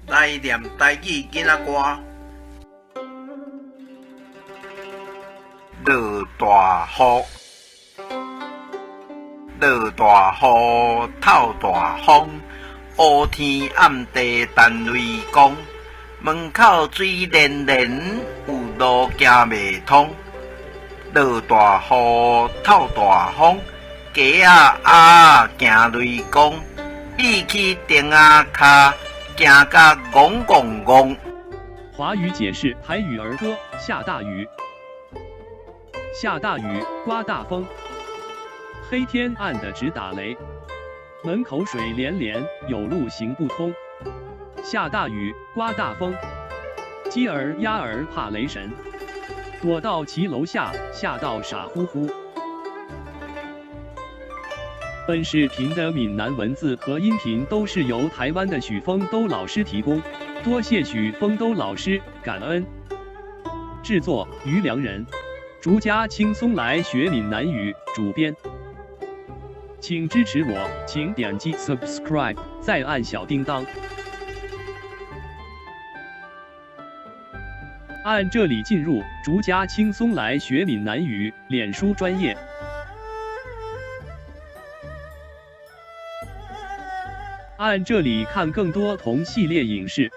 来念台语囡仔歌。落大雨，落大雨，透大风，乌天暗地等雷公。门口水连连，有路行袂通。落大雨，透大风，鸡仔行雷公，比起钉仔脚，行甲戆戆戆。华语解释台语儿歌：下大雨，下大雨，刮大风，黑天暗的直打雷，门口水连连，有路行不通。下大雨，刮大风，鸡儿鸭儿怕雷神，躲到骑楼下，吓到傻乎乎。本视频的闽南文字和音频都是由台湾的许丰都老师提供，多谢许丰都老师，感恩。制作：于良人，竹家轻松来学闽南语，主编。请支持我，请点击 subscribe， 再按小叮当。按这里进入竹家轻松来学闽南语脸书专页。按这里看更多同系列影视。